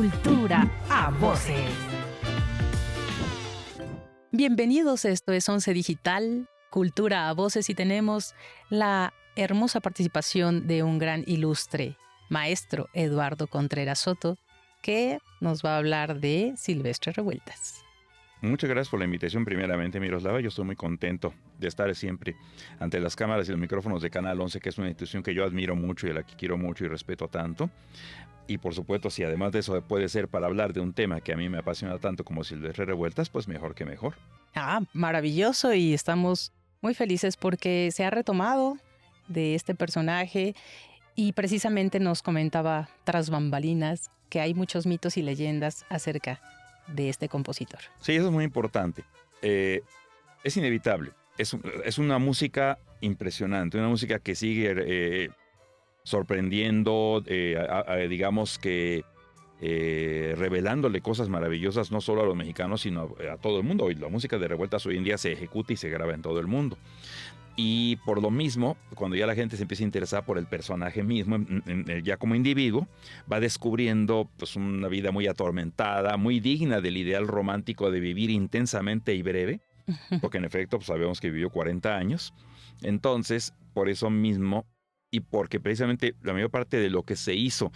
Cultura a voces. Bienvenidos, esto es 11 Digital, Cultura a voces, y tenemos la hermosa participación de un gran ilustre maestro, Eduardo Contreras Soto, que nos va a hablar de Silvestre Revueltas. Muchas gracias por la invitación primeramente, Miroslava. Yo estoy muy contento de estar siempre ante las cámaras y los micrófonos de Canal 11, que es una institución que yo admiro mucho y a la que quiero mucho y respeto tanto. Y por supuesto, si además de eso puede ser para hablar de un tema que a mí me apasiona tanto como Silvestre Revueltas, pues mejor que mejor. Maravilloso, y estamos muy felices porque se ha retomado de este personaje y precisamente nos comentaba tras bambalinas que hay muchos mitos y leyendas acerca de este compositor. Sí, eso es muy importante. Es inevitable. Es una música impresionante, una música que sigue sorprendiendo, digamos que revelándole cosas maravillosas no solo a los mexicanos, sino a todo el mundo. Hoy la música de Revueltas hoy en día se ejecuta y se graba en todo el mundo. Y por lo mismo, cuando ya la gente se empieza a interesar por el personaje mismo, ya como individuo, va descubriendo pues, una vida muy atormentada, muy digna del ideal romántico de vivir intensamente y breve, porque en efecto pues, sabemos que vivió 40 años. Entonces, por eso mismo, y porque precisamente la mayor parte de lo que se hizo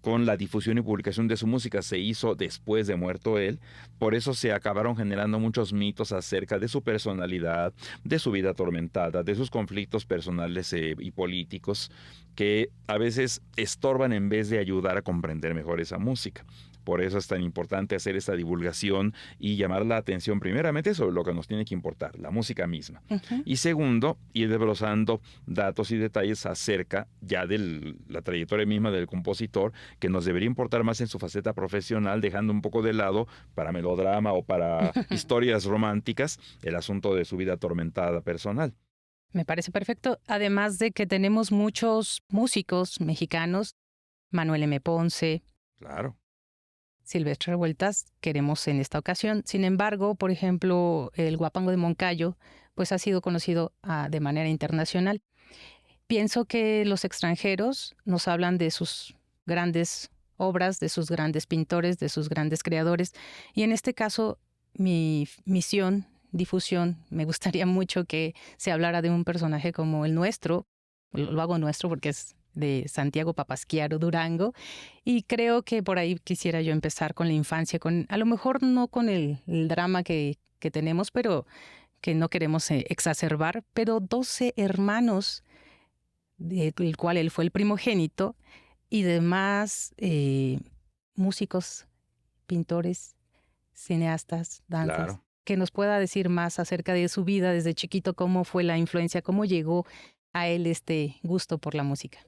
con la difusión y publicación de su música se hizo después de muerto él, por eso se acabaron generando muchos mitos acerca de su personalidad, de su vida atormentada, de sus conflictos personales y políticos, que a veces estorban en vez de ayudar a comprender mejor esa música. Por eso es tan importante hacer esta divulgación y llamar la atención primeramente sobre lo que nos tiene que importar, la música misma. Y segundo, ir desglosando datos y detalles acerca ya de la trayectoria misma del compositor, que nos debería importar más en su faceta profesional, dejando un poco de lado para melodrama o para historias románticas el asunto de su vida atormentada personal. Me parece perfecto, además de que tenemos muchos músicos mexicanos, Manuel M. Ponce, Claro. Silvestre Revueltas, queremos en esta ocasión. Sin embargo, por ejemplo, el Guapango de Moncayo, pues ha sido conocido de manera internacional. Pienso que los extranjeros nos hablan de sus grandes obras, de sus grandes pintores, de sus grandes creadores. Y en este caso, mi misión, difusión, me gustaría mucho que se hablara de un personaje como el nuestro. Lo hago nuestro porque es de Santiago Papasquiaro Durango, y creo que por ahí quisiera yo empezar con la infancia, a lo mejor no con el drama que tenemos, pero que no queremos exacerbar, pero 12 hermanos, del cual él fue el primogénito, y demás músicos, pintores, cineastas, danzas. Claro. Que nos pueda decir más acerca de su vida desde chiquito, cómo fue la influencia, cómo llegó a él este gusto por la música.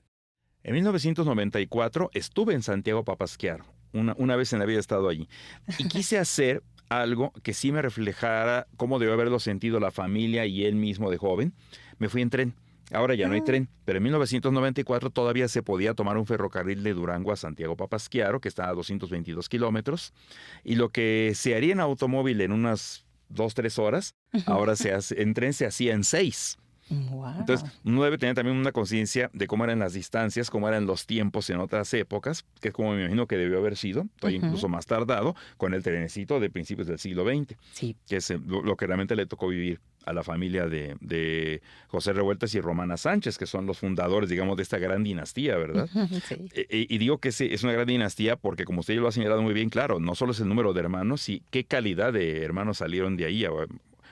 En 1994 estuve en Santiago Papasquiaro. Una vez en la vida he estado allí. Y quise hacer algo que sí me reflejara cómo debió haberlo sentido la familia y él mismo de joven. Me fui en tren. Ahora ya no hay tren, pero en 1994 todavía se podía tomar un ferrocarril de Durango a Santiago Papasquiaro, que está a 222 kilómetros. Y lo que se haría en automóvil en unas 2-3 horas, ahora en tren se hacía en 6. Wow. Entonces, uno debe tener también una conciencia de cómo eran las distancias, cómo eran los tiempos en otras épocas, que es como me imagino que debió haber sido, todavía incluso más tardado, con el trenecito de principios del siglo XX, Sí. que es lo que realmente le tocó vivir a la familia de José Revueltas y Romana Sánchez, que son los fundadores, digamos, de esta gran dinastía, ¿verdad? Sí. Y digo que es una gran dinastía porque, como usted ya lo ha señalado muy bien, claro, no solo es el número de hermanos, y qué calidad de hermanos salieron de ahí.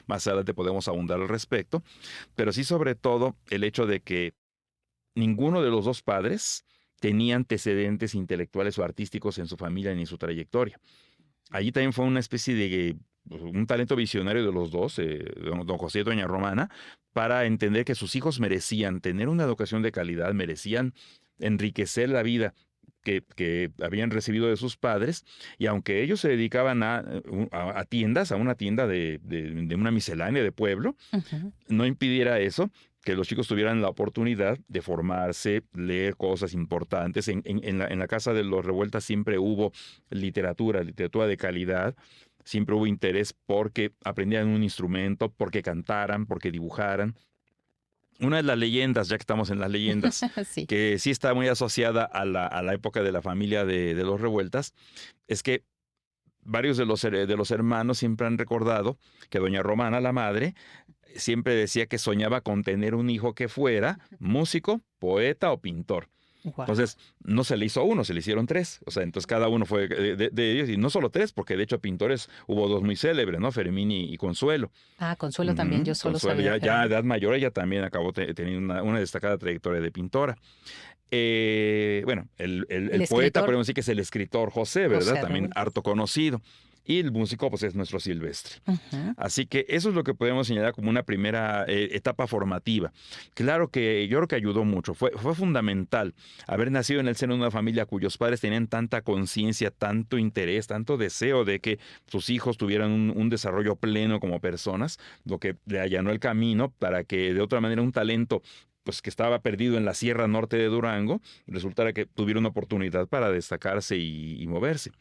Más adelante podemos abundar al respecto, pero sí sobre todo el hecho de que ninguno de los dos padres tenía antecedentes intelectuales o artísticos en su familia ni en su trayectoria. Allí también fue una especie de un talento visionario de los dos, don José y doña Romana, para entender que sus hijos merecían tener una educación de calidad, merecían enriquecer la vida que habían recibido de sus padres, y aunque ellos se dedicaban a tiendas, a una tienda de una miscelánea de pueblo, no impidiera eso que los chicos tuvieran la oportunidad de formarse, leer cosas importantes. En la casa de los Revueltas siempre hubo literatura de calidad, siempre hubo interés porque aprendieran un instrumento, porque cantaran, porque dibujaran. Una de las leyendas, ya que estamos en las leyendas, Sí. que sí está muy asociada a la época de la familia de los Revueltas, es que varios de los hermanos siempre han recordado que doña Romana, la madre, siempre decía que soñaba con tener un hijo que fuera músico, poeta o pintor. Wow. Entonces, no se le hizo a uno, se le hicieron tres. O sea, entonces cada uno fue de ellos, y no solo tres, porque de hecho pintores hubo dos muy célebres, ¿no? Fermín y Consuelo. Ah, Consuelo también, yo Ujú. solo Consuelo, sabía ya a Fermín. edad mayor, ella también acabó teniendo una destacada trayectoria de pintora. Bueno, El el poeta, escritor podemos decir que es el escritor José, ¿verdad? José También Revueltas. harto conocido. Y el músico, pues es nuestro Silvestre. Ujú. Así que eso es lo que podemos señalar como una primera etapa formativa. Claro que yo creo que ayudó mucho, fue fundamental haber nacido en el seno de una familia cuyos padres tenían tanta conciencia, tanto interés, tanto deseo de que sus hijos tuvieran un desarrollo pleno como personas, lo que le allanó el camino para que de otra manera un talento pues que estaba perdido en la Sierra Norte de Durango, resultara que tuviera una oportunidad para destacarse y moverse.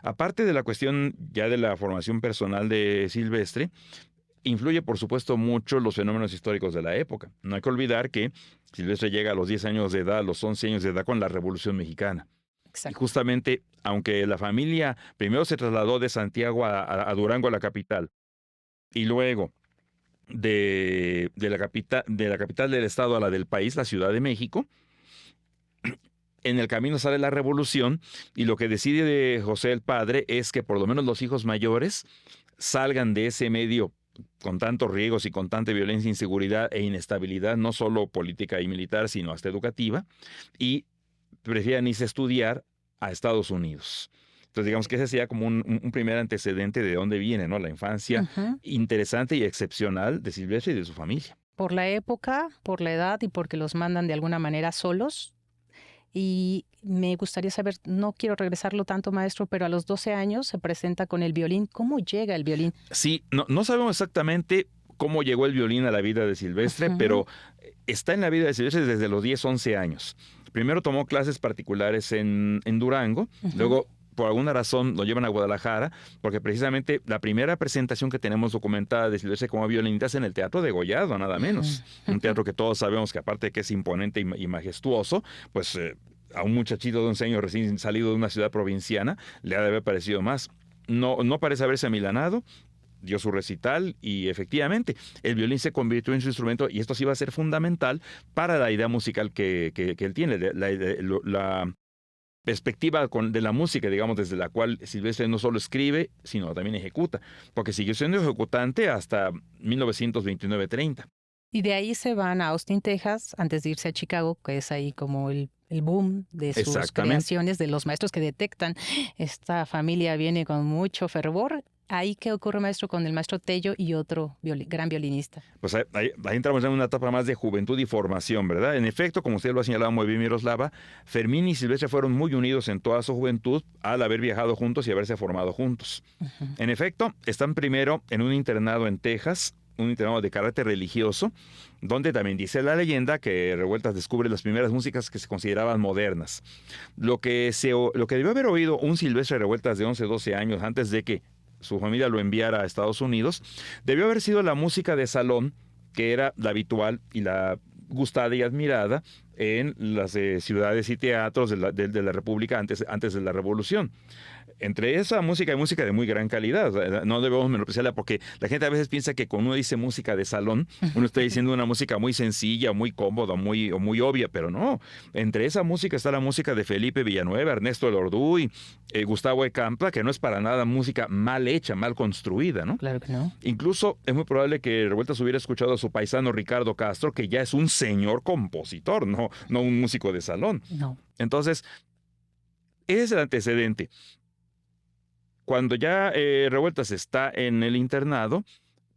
Aparte de la cuestión ya de la formación personal de Silvestre, influye por supuesto mucho los fenómenos históricos de la época. No hay que olvidar que Silvestre llega a los 10 años de edad, a los 11 años de edad con la Revolución Mexicana. Y Exacto. justamente, aunque la familia primero se trasladó de Santiago a Durango, a la capital, y luego de la capital del estado a la del país, la Ciudad de México, en el camino sale la revolución y lo que decide José el padre es que por lo menos los hijos mayores salgan de ese medio con tantos riesgos y con tanta violencia, inseguridad e inestabilidad, no solo política y militar, sino hasta educativa, y prefieran irse a estudiar a Estados Unidos. Entonces, digamos que ese sería como un primer antecedente de dónde viene, ¿no? La infancia Ujú. interesante y excepcional de Silvestre y de su familia. Por la época, por la edad y porque los mandan de alguna manera solos. Y me gustaría saber, no quiero regresarlo tanto, maestro, pero a los 12 años se presenta con el violín. ¿Cómo llega el violín? Sí, no sabemos exactamente cómo llegó el violín a la vida de Silvestre, Ujú, pero está en la vida de Silvestre desde los 10, 11 años. Primero tomó clases particulares en Durango, ujú, luego por alguna razón lo llevan a Guadalajara, porque precisamente la primera presentación que tenemos documentada de Silvestre como violinista es en el Teatro Degollado, nada menos. Un ujú. teatro que todos sabemos que aparte de que es imponente y majestuoso, pues a un muchachito de 11 años recién salido de una ciudad provinciana le ha de haber parecido más. No parece haberse amilanado, dio su recital y efectivamente el violín se convirtió en su instrumento y esto sí va a ser fundamental para la idea musical que él tiene, la perspectiva de la música, digamos, desde la cual Silvestre no solo escribe, sino también ejecuta, porque siguió siendo ejecutante hasta 1929-30. Y de ahí se van a Austin, Texas, antes de irse a Chicago, que es ahí como el boom de sus Exactamente. creaciones, de los maestros que detectan, esta familia viene con mucho fervor. Ahí, ¿qué ocurre, maestro, con el maestro Tello y otro gran violinista? Pues ahí entramos en una etapa más de juventud y formación, ¿verdad? En efecto, como usted lo ha señalado muy bien, Miroslava, Fermín y Silvestre fueron muy unidos en toda su juventud al haber viajado juntos y haberse formado juntos. Ujú. En efecto, están primero en un internado en Texas, un internado de carácter religioso, donde también dice la leyenda que Revueltas descubre las primeras músicas que se consideraban modernas. Lo que debió haber oído un Silvestre Revueltas de 11, 12 años antes de que su familia lo enviara a Estados Unidos, debió haber sido la música de salón, que era la habitual y la gustada y admirada en las ciudades y teatros de la República antes de la Revolución. Entre esa música hay música de muy gran calidad, o sea, no debemos menospreciarla porque la gente a veces piensa que cuando uno dice música de salón, uno está diciendo una música muy sencilla, muy cómoda, muy obvia, pero no. Entre esa música está la música de Felipe Villanueva, Ernesto Elorduy, Gustavo Ecampa, que no es para nada música mal hecha, mal construida, ¿no? Claro que no. Incluso es muy probable que Revueltas hubiera escuchado a su paisano Ricardo Castro, que ya es un señor compositor, no un músico de salón. No. Entonces, ese es el antecedente. Cuando ya Revueltas está en el internado,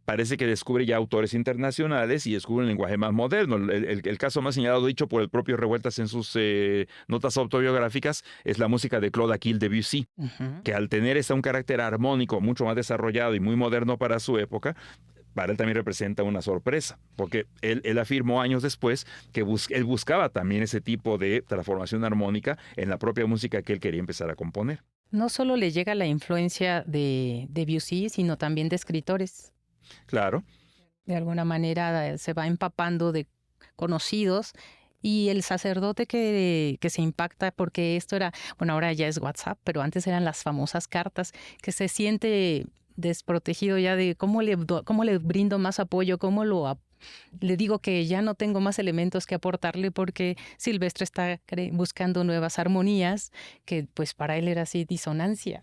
parece que descubre ya autores internacionales y descubre un lenguaje más moderno. El caso más señalado, dicho por el propio Revueltas en sus notas autobiográficas, es la música de Claude Aquil Debussy, Ujú. que al tener un carácter armónico mucho más desarrollado y muy moderno para su época, para él también representa una sorpresa, porque él afirmó años después que él buscaba también ese tipo de transformación armónica en la propia música que él quería empezar a componer. No solo le llega la influencia de Debussy, sino también de escritores. Claro. De alguna manera se va empapando de conocidos. Y el sacerdote que se impacta porque esto era, bueno, ahora ya es WhatsApp, pero antes eran las famosas cartas, que se siente desprotegido ya de cómo le brindo más apoyo, le digo que ya no tengo más elementos que aportarle porque Silvestre está buscando nuevas armonías, que pues para él era así disonancia.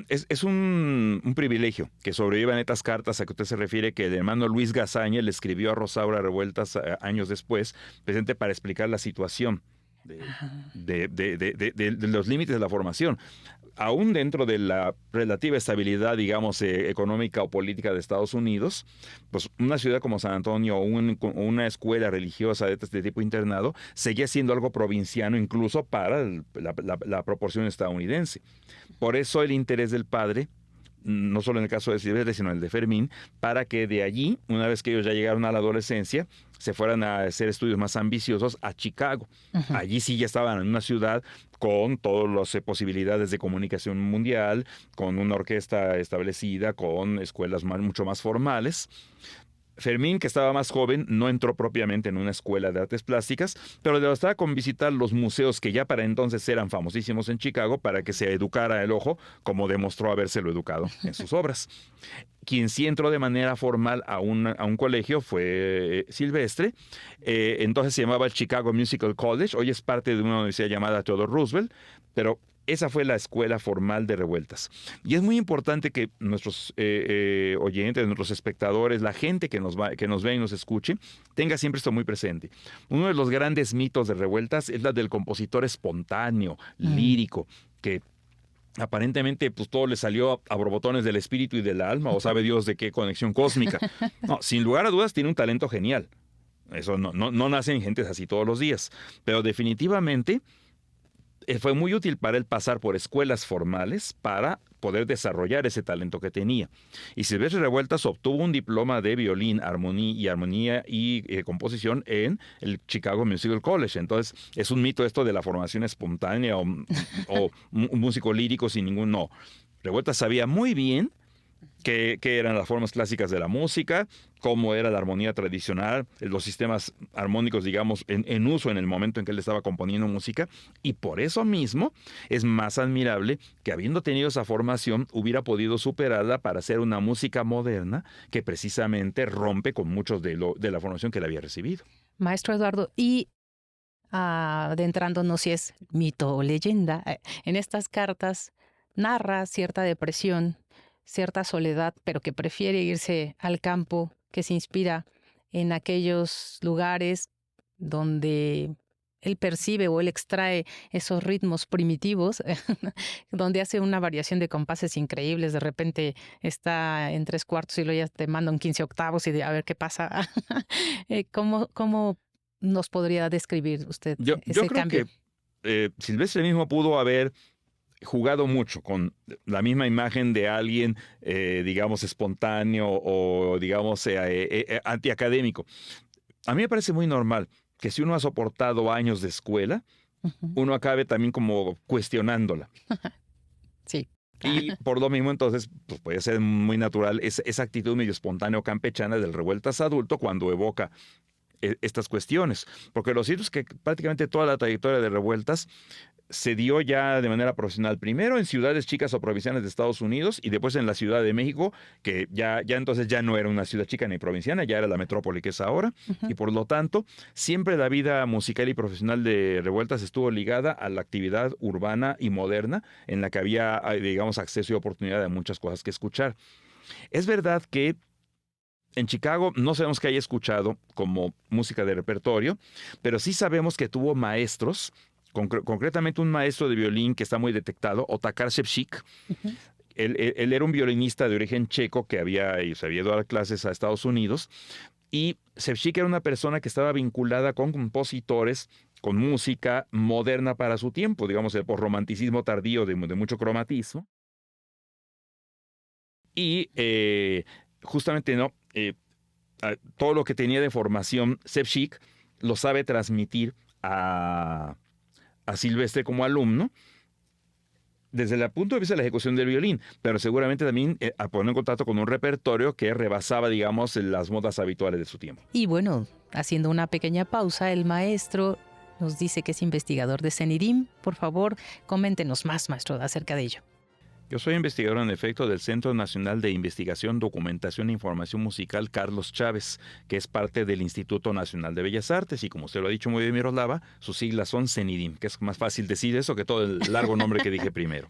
Es un privilegio que sobrevivan estas cartas a que usted se refiere, que el hermano Luis Gazaña le escribió a Rosaura Revueltas años después, presente para explicar la situación de los límites de la formación. Aún dentro de la relativa estabilidad, digamos, económica o política de Estados Unidos, pues una ciudad como San Antonio o una escuela religiosa de este tipo internado seguía siendo algo provinciano incluso para la proporción estadounidense. Por eso el interés del padre, no solo en el caso de Silvestre, sino en el de Fermín, para que de allí, una vez que ellos ya llegaron a la adolescencia, se fueran a hacer estudios más ambiciosos a Chicago. Uh-huh. Allí sí ya estaban en una ciudad con todas las posibilidades de comunicación mundial, con una orquesta establecida, con escuelas mucho más formales. Fermín, que estaba más joven, no entró propiamente en una escuela de artes plásticas, pero le bastaba con visitar los museos que ya para entonces eran famosísimos en Chicago para que se educara el ojo, como demostró habérselo educado en sus obras. Quien sí entró de manera formal a un colegio fue Silvestre. Entonces se llamaba el Chicago Musical College. Hoy es parte de una universidad llamada Theodore Roosevelt, pero esa fue la escuela formal de Revueltas. Y es muy importante que nuestros oyentes, nuestros espectadores, la gente que nos ve y nos escuche, tenga siempre esto muy presente. Uno de los grandes mitos de Revueltas es la del compositor espontáneo, lírico, que aparentemente pues todo le salió a borbotones del espíritu y del alma, o sabe Dios de qué conexión cósmica. No, sin lugar a dudas tiene un talento genial. Eso no nacen gentes así todos los días. Pero definitivamente fue muy útil para él pasar por escuelas formales para poder desarrollar ese talento que tenía. Y Silvestre Revueltas obtuvo un diploma de violín, armonía y composición en el Chicago Musical College. Entonces, es un mito esto de la formación espontánea o un músico lírico sin ningún... No. Revueltas sabía muy bien qué eran las formas clásicas de la música, cómo era la armonía tradicional, los sistemas armónicos, digamos, en uso en el momento en que él estaba componiendo música, y por eso mismo es más admirable que, habiendo tenido esa formación, hubiera podido superarla para hacer una música moderna que precisamente rompe con muchos de la formación que él había recibido. Maestro Eduardo, y adentrándonos si es mito o leyenda, en estas cartas narra cierta depresión, cierta soledad, pero que prefiere irse al campo, que se inspira en aquellos lugares donde él percibe o él extrae esos ritmos primitivos, donde hace una variación de compases increíbles. De repente está en 3/4 y luego ya te manda un 15 octavos y a ver qué pasa. ¿Cómo nos podría describir usted ese cambio? Yo creo que Silvestre mismo pudo haber jugado mucho con la misma imagen de alguien, digamos, espontáneo o, digamos, antiacadémico. A mí me parece muy normal que si uno ha soportado años de escuela, uno acabe también como cuestionándola. Sí. Y por lo mismo, entonces, pues puede ser muy natural esa actitud medio espontánea campechana del Revueltas adulto cuando evoca estas cuestiones. Porque lo cierto es que prácticamente toda la trayectoria de Revueltas se dio ya de manera profesional, primero en ciudades chicas o provincianas de Estados Unidos y después en la Ciudad de México, que ya entonces ya no era una ciudad chica ni provinciana, ya era la metrópoli que es ahora, y por lo tanto siempre la vida musical y profesional de Revueltas estuvo ligada a la actividad urbana y moderna en la que había, digamos, acceso y oportunidad de muchas cosas que escuchar. Es verdad que en Chicago no sabemos que haya escuchado como música de repertorio, pero sí sabemos que tuvo maestros, concretamente un maestro de violín que está muy detectado, Otakar Ševčík. Él era un violinista de origen checo que se había ido a dar clases a Estados Unidos, y Ševčík era una persona que estaba vinculada con compositores, con música moderna para su tiempo, digamos el posromanticismo tardío de mucho cromatismo. Y justamente todo lo que tenía de formación Ševčík lo sabe transmitir a Silvestre como alumno, desde el punto de vista de la ejecución del violín, pero seguramente también a poner en contacto con un repertorio que rebasaba, digamos, las modas habituales de su tiempo. Y bueno, haciendo una pequeña pausa, el maestro nos dice que es investigador de CENIDIM. Por favor, coméntenos más, maestro, acerca de ello. Yo soy investigador en efecto del Centro Nacional de Investigación, Documentación e Información Musical Carlos Chávez, que es parte del Instituto Nacional de Bellas Artes y como usted lo ha dicho muy bien, Miroslava, sus siglas son CENIDIM, que es más fácil decir eso que todo el largo nombre que dije primero.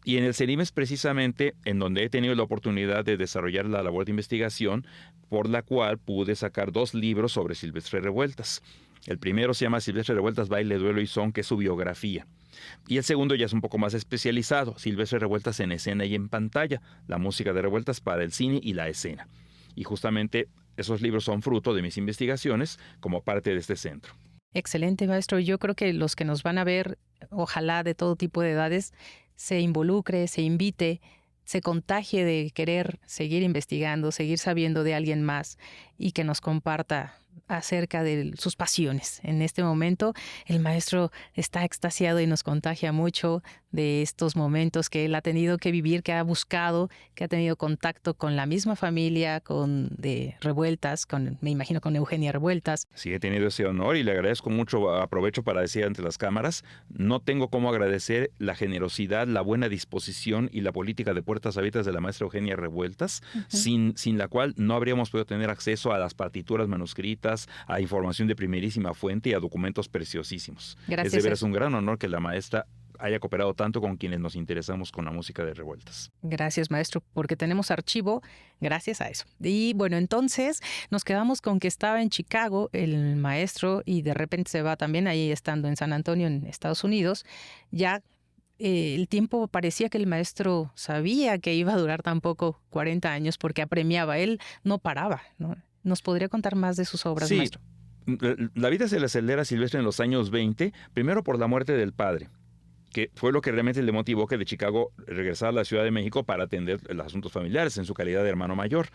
Y en el CENIDIM es precisamente en donde he tenido la oportunidad de desarrollar la labor de investigación por la cual pude sacar 2 libros sobre Silvestre Revueltas. El primero se llama Silvestre Revueltas, Baile, Duelo y Son, que es su biografía. Y el segundo ya es un poco más especializado, Silvestre Revueltas en escena y en pantalla, la música de Revueltas para el cine y la escena. Y justamente esos libros son fruto de mis investigaciones como parte de este centro. Excelente, maestro. Yo creo que los que nos van a ver, ojalá de todo tipo de edades, se involucre, se invite, se contagie de querer seguir investigando, seguir sabiendo de alguien más y que nos comparta acerca de sus pasiones. En este momento el maestro está extasiado y nos contagia mucho de estos momentos que él ha tenido que vivir, que ha buscado, que ha tenido contacto con la misma familia, con de Revueltas, me imagino con Eugenia Revueltas. Sí, he tenido ese honor y le agradezco mucho, aprovecho para decir ante las cámaras, no tengo cómo agradecer la generosidad, la buena disposición y la política de puertas abiertas de la maestra Eugenia Revueltas, sin la cual no habríamos podido tener acceso a las partituras manuscritas, a información de primerísima fuente y a documentos preciosísimos. Gracias. Es de veras un gran honor que la maestra haya cooperado tanto con quienes nos interesamos con la música de Revueltas. Gracias, maestro, porque tenemos archivo gracias a eso. Y bueno, entonces nos quedamos con que estaba en Chicago el maestro y de repente se va también ahí estando en San Antonio, en Estados Unidos. Ya el tiempo parecía que el maestro sabía que iba a durar tampoco 40 años porque apremiaba. Él no paraba, ¿no? ¿Nos podría contar más de sus obras, sí, maestro? La vida se le acelera a Silvestre en los años 20, primero por la muerte del padre, que fue lo que realmente le motivó que de Chicago regresara a la Ciudad de México para atender los asuntos familiares en su calidad de hermano mayor.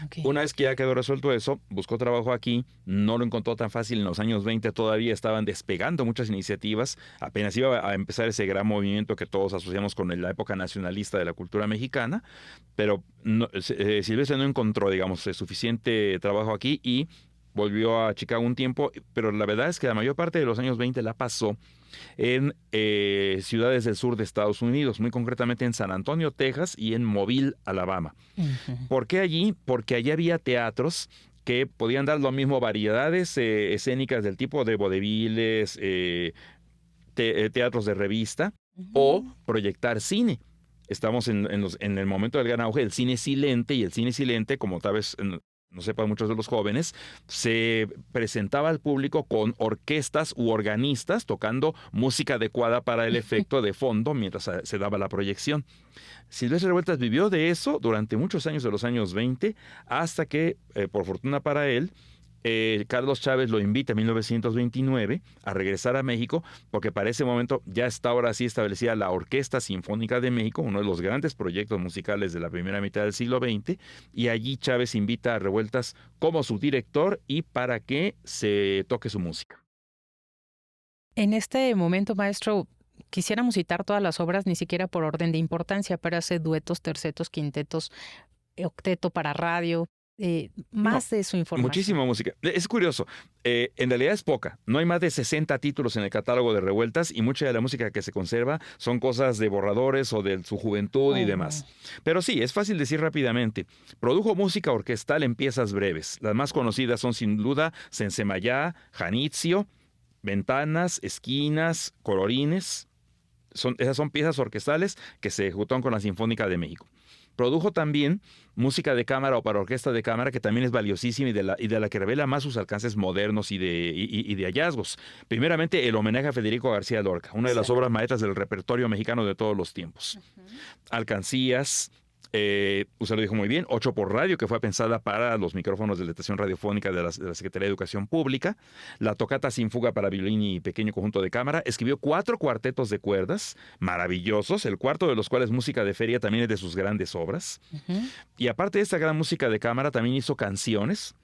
Okay. Una vez que ya quedó resuelto eso, buscó trabajo aquí, no lo encontró tan fácil. En los años 20 todavía estaban despegando muchas iniciativas, apenas iba a empezar ese gran movimiento que todos asociamos con la época nacionalista de la cultura mexicana, pero Silvestre no encontró, digamos, suficiente trabajo aquí y volvió a Chicago un tiempo, pero la verdad es que la mayor parte de los años 20 la pasó en ciudades del sur de Estados Unidos, muy concretamente en San Antonio, Texas y en Mobile, Alabama. ¿Por qué allí? Porque allí había teatros que podían dar lo mismo variedades escénicas del tipo de vodevils, teatros de revista o proyectar cine. Estamos en el momento del gran auge del cine silente y el cine silente, como tal vez no sepan muchos de los jóvenes, se presentaba al público con orquestas u organistas tocando música adecuada para el efecto de fondo mientras se daba la proyección. Silvestre Revueltas vivió de eso durante muchos años de los años 20 hasta que, por fortuna para él, Carlos Chávez lo invita en 1929 a regresar a México porque para ese momento ya está ahora sí establecida la Orquesta Sinfónica de México, uno de los grandes proyectos musicales de la primera mitad del siglo XX, y allí Chávez invita a Revueltas como su director y para que se toque su música. En este momento, maestro, quisiéramos citar todas las obras, ni siquiera por orden de importancia, pero hace duetos, tercetos, quintetos, octeto para radio. Más de su información. Muchísima música. Es curioso, en realidad es poca. No hay más de 60 títulos en el catálogo de Revueltas y mucha de la música que se conserva son cosas de borradores o de su juventud y demás. Pero sí, es fácil decir rápidamente. Produjo música orquestal en piezas breves. Las más conocidas son sin duda Sensemayá, Janitzio, Ventanas, Esquinas, Colorines. Esas son piezas orquestales que se ejecutaron con la Sinfónica de México. Produjo también música de cámara o para orquesta de cámara, que también es valiosísima y de la que revela más sus alcances modernos y de hallazgos. Primeramente, el homenaje a Federico García Lorca, una de las obras maestras del repertorio mexicano de todos los tiempos. Alcancías, usted lo dijo muy bien, 8 por radio, que fue pensada para los micrófonos de la estación radiofónica de la Secretaría de Educación Pública. La tocata sin fuga para violín y pequeño conjunto de cámara. Escribió 4 cuartetos de cuerdas maravillosos, el cuarto de los cuales música de feria también es de sus grandes obras. Y aparte de esta gran música de cámara, también hizo canciones.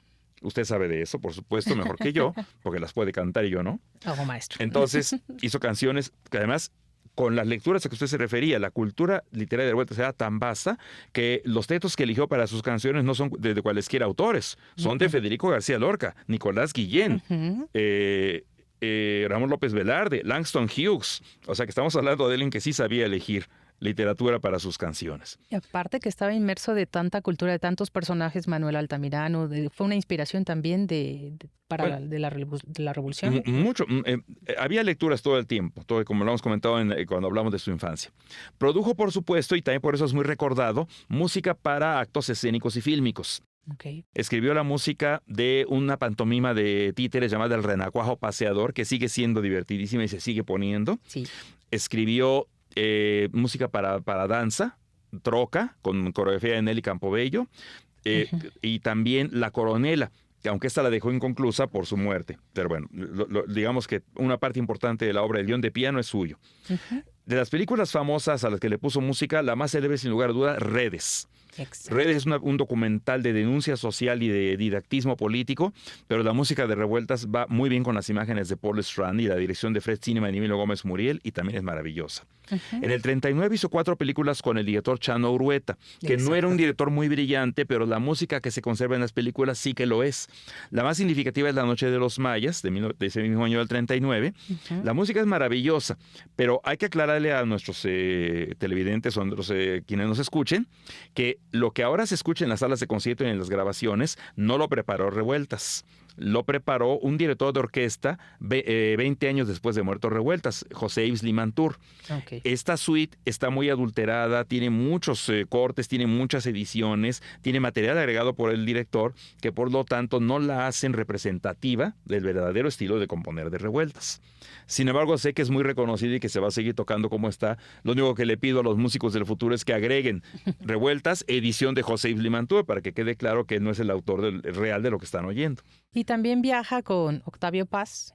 Usted sabe de eso, por supuesto, mejor que yo, porque las puede cantar y yo no. Oh, maestro. Entonces, hizo canciones que además con las lecturas a que usted se refería, la cultura literaria de Revueltas era tan vasta que los textos que eligió para sus canciones no son de cualesquier autores, son de Federico García Lorca, Nicolás Guillén, Ujú. Ramón López Velarde, Langston Hughes. O sea que estamos hablando de alguien que sí sabía elegir literatura para sus canciones. Y aparte que estaba inmerso de tanta cultura, de tantos personajes, Manuel Altamirano, fue una inspiración también para Bueno, de la revolución. mucho. Había lecturas todo el tiempo, todo, como lo hemos comentado cuando hablamos de su infancia. Produjo, por supuesto, y también por eso es muy recordado, música para actos escénicos y fílmicos. Okay. Escribió la música de una pantomima de títeres llamada El Renacuajo Paseador, que sigue siendo divertidísima y se sigue poniendo. Sí. Escribió música para danza, Troca, con coreografía de Nelly Campobello, y también La Coronela, que aunque esta la dejó inconclusa por su muerte. Pero bueno, digamos que una parte importante de la obra del guión de piano es suyo. De las películas famosas a las que le puso música, la más célebre, sin lugar a duda, Redes. Exacto. Redes es un documental de denuncia social y de didactismo político, pero la música de Revueltas va muy bien con las imágenes de Paul Strand y la dirección de Fred Zinnemann y Emilio Gómez Muriel, y también es maravillosa. En el 39 hizo 4 películas con el director Chano Urueta, que no era un director muy brillante, pero la música que se conserva en las películas sí que lo es. La más significativa es La Noche de los Mayas, de ese mismo año del 39. La música es maravillosa, pero hay que aclararle a nuestros televidentes o a quienes nos escuchen, que lo que ahora se escucha en las salas de concierto y en las grabaciones no lo preparó Revueltas. Lo preparó un director de orquesta 20 años después de muerto Revueltas, José Yves Limantour. Okay. Esta suite está muy adulterada, tiene muchos cortes, tiene muchas ediciones, tiene material agregado por el director que por lo tanto no la hacen representativa del verdadero estilo de componer de Revueltas. Sin embargo, sé que es muy reconocido y que se va a seguir tocando como está. Lo único que le pido a los músicos del futuro es que agreguen Revueltas, edición de José Yves Limantour, para que quede claro que no es el autor real de lo que están oyendo. Y también viaja con Octavio Paz,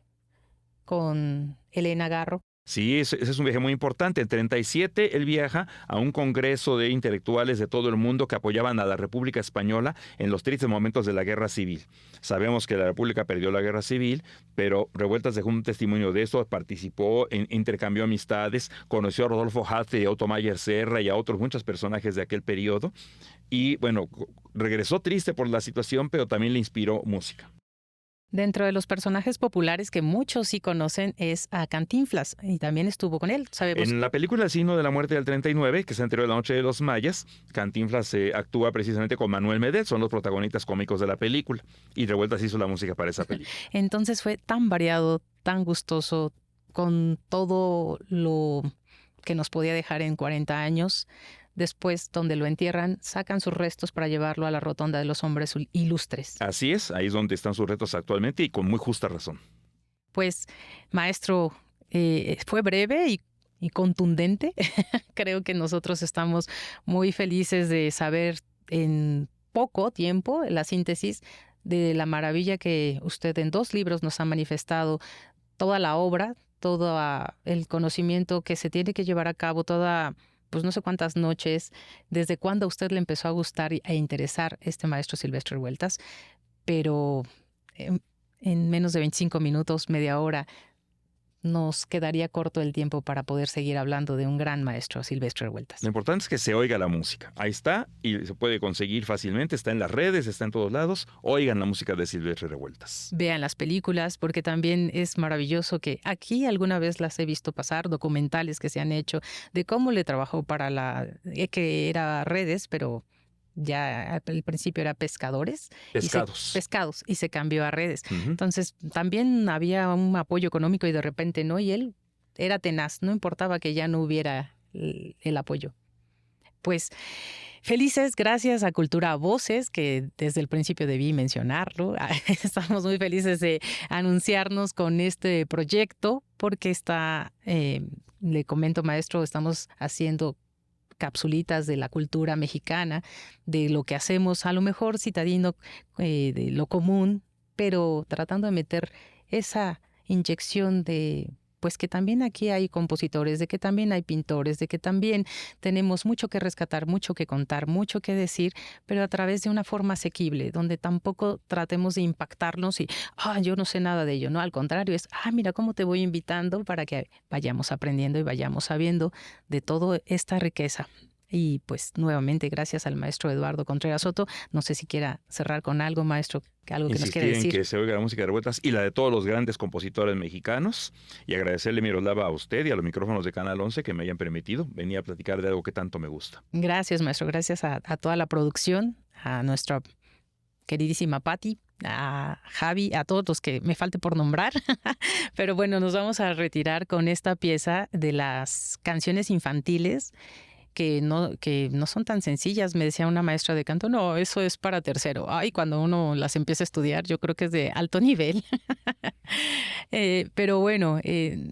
con Elena Garro. Sí, ese es un viaje muy importante. En 37 él viaja a un congreso de intelectuales de todo el mundo que apoyaban a la República Española en los tristes momentos de la Guerra Civil. Sabemos que la República perdió la Guerra Civil, pero Revueltas dejó un testimonio de eso, participó, intercambió amistades, conoció a Rodolfo Hace y a Otto Mayer Serra y a otros muchos personajes de aquel periodo. Y bueno, regresó triste por la situación, pero también le inspiró música. Dentro de los personajes populares que muchos sí conocen es a Cantinflas, y también estuvo con él, sabemos. En la película El signo de la muerte del 39, que se anterior a La Noche de los Mayas, Cantinflas actúa precisamente con Manuel Medel, son los protagonistas cómicos de la película, y Revueltas hizo la música para esa película. Entonces fue tan variado, tan gustoso, con todo lo que nos podía dejar en 40 años. Después, donde lo entierran, sacan sus restos para llevarlo a la Rotonda de los Hombres Ilustres. Así es, ahí es donde están sus restos actualmente y con muy justa razón. Pues, maestro, fue breve y contundente. Creo que nosotros estamos muy felices de saber en poco tiempo la síntesis de la maravilla que usted en 2 libros nos ha manifestado, toda la obra, todo el conocimiento que se tiene que llevar a cabo, toda, pues no sé cuántas noches, desde cuándo a usted le empezó a gustar e interesar este maestro Silvestre Revueltas, pero en menos de 25 minutos, media hora, nos quedaría corto el tiempo para poder seguir hablando de un gran maestro, Silvestre Revueltas. Lo importante es que se oiga la música. Ahí está y se puede conseguir fácilmente. Está en las redes, está en todos lados. Oigan la música de Silvestre Revueltas. Vean las películas, porque también es maravilloso que aquí alguna vez las he visto pasar, documentales que se han hecho de cómo le trabajó para que era Redes, pero ya al principio era Pescadores. Pescados, y se cambió a Redes. Entonces también había un apoyo económico y de repente no, y él era tenaz, no importaba que ya no hubiera el apoyo. Pues felices, gracias a Cultura Voces, que desde el principio debí mencionarlo. Estamos muy felices de anunciarnos con este proyecto porque le comento, maestro, estamos haciendo capsulitas de la cultura mexicana, de lo que hacemos, a lo mejor citadino de lo común, pero tratando de meter esa inyección de pues que también aquí hay compositores, de que también hay pintores, de que también tenemos mucho que rescatar, mucho que contar, mucho que decir, pero a través de una forma asequible, donde tampoco tratemos de impactarnos y, yo no sé nada de ello, ¿no? Al contrario, es, mira cómo te voy invitando para que vayamos aprendiendo y vayamos sabiendo de toda esta riqueza. Y pues nuevamente gracias al maestro Eduardo Contreras Soto. No sé si quiera cerrar con algo, maestro, algo que nos quiera Insistir en decir. que se oiga la música de Revueltas y la de todos los grandes compositores mexicanos, y agradecerle, Miroslava, a usted y a los micrófonos de Canal 11 que me hayan permitido venir a platicar de algo que tanto me gusta. Gracias, maestro. Gracias a toda la producción, a nuestra queridísima Patti, a Javi, a todos los que me falte por nombrar. Pero bueno, nos vamos a retirar con esta pieza de las canciones infantiles que no son tan sencillas. Me decía una maestra de canto, no, eso es para tercero. Cuando uno las empieza a estudiar, yo creo que es de alto nivel. Pero bueno,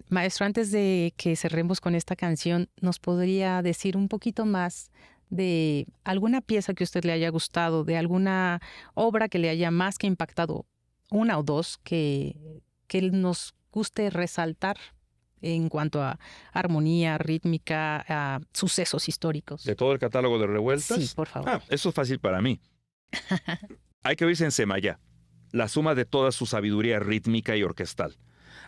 maestro, antes de que cerremos con esta canción, ¿nos podría decir un poquito más de alguna pieza que a usted le haya gustado, de alguna obra que le haya más que impactado, una o dos, que nos guste resaltar en cuanto a armonía, rítmica, a sucesos históricos? ¿De todo el catálogo de Revueltas? Sí, por favor. Eso es fácil para mí. Hay que oírse en Semayá, la suma de toda su sabiduría rítmica y orquestal.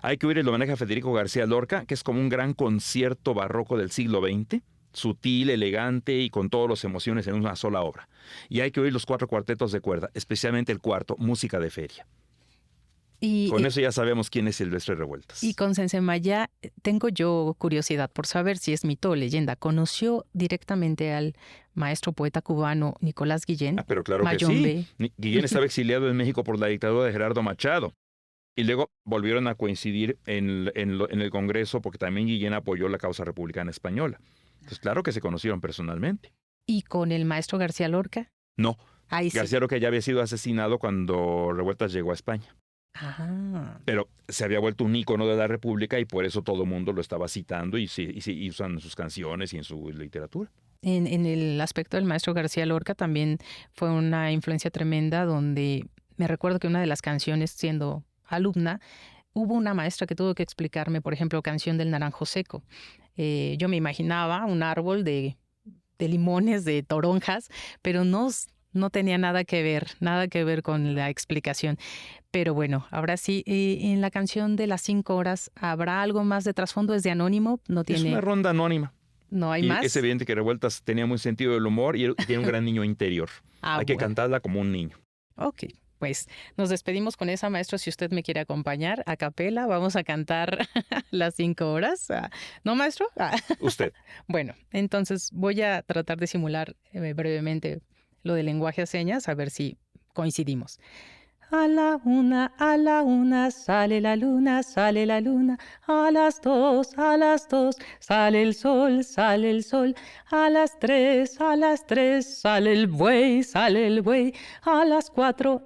Hay que oír el homenaje a Federico García Lorca, que es como un gran concierto barroco del siglo XX, sutil, elegante y con todas las emociones en una sola obra. Y hay que oír los 4 cuartetos de cuerda, especialmente el cuarto, Música de Feria. Con eso ya sabemos quién es Silvestre Revueltas. Y con Sensemayá tengo yo curiosidad por saber si es mito o leyenda. ¿Conoció directamente al maestro poeta cubano Nicolás Guillén? Pero claro Mayombe. Que sí. Guillén estaba exiliado en México por la dictadura de Gerardo Machado. Y luego volvieron a coincidir en el Congreso porque también Guillén apoyó la causa republicana española. Entonces, claro que se conocieron personalmente. ¿Y con el maestro García Lorca? No. Sí. García Lorca ya había sido asesinado cuando Revueltas llegó a España. Pero se había vuelto un ícono de la República y por eso todo el mundo lo estaba citando y usan en sus canciones y en su literatura. En el aspecto del maestro García Lorca también fue una influencia tremenda, donde me recuerdo que una de las canciones, siendo alumna, hubo una maestra que tuvo que explicarme, por ejemplo, Canción del Naranjo Seco. Yo me imaginaba un árbol de limones, de toronjas, pero no tenía nada que ver con la explicación. Pero bueno, ahora sí, en la canción de las 5 horas, ¿habrá algo más de trasfondo? ¿Es de anónimo? Es una ronda anónima. ¿No hay más? Es evidente que Revueltas tenía muy sentido del humor y tiene un gran niño interior. Hay que cantarla como un niño. Ok, pues nos despedimos con esa, maestro. Si usted me quiere acompañar a capela, vamos a cantar las 5 horas. ¿No, maestro? Usted. Bueno, entonces voy a tratar de simular brevemente lo del lenguaje a señas, a ver si coincidimos. A la una, sale la luna, a las 2, sale el sol, a las 3, sale el buey, a las 4,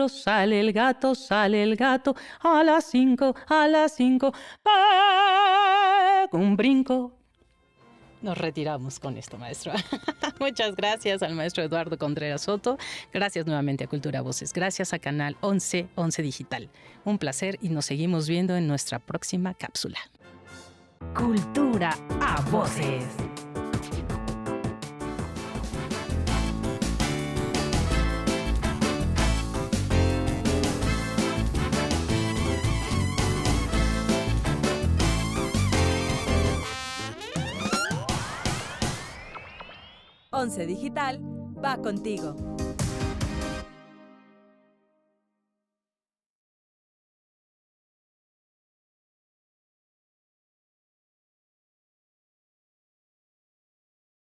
sale el gato, a las 5, un brinco. Nos retiramos con esto, maestro. Muchas gracias al maestro Eduardo Contreras Soto. Gracias nuevamente a Cultura Voces. Gracias a Canal 11 Digital. Un placer y nos seguimos viendo en nuestra próxima cápsula. Cultura a Voces. Once Digital va contigo.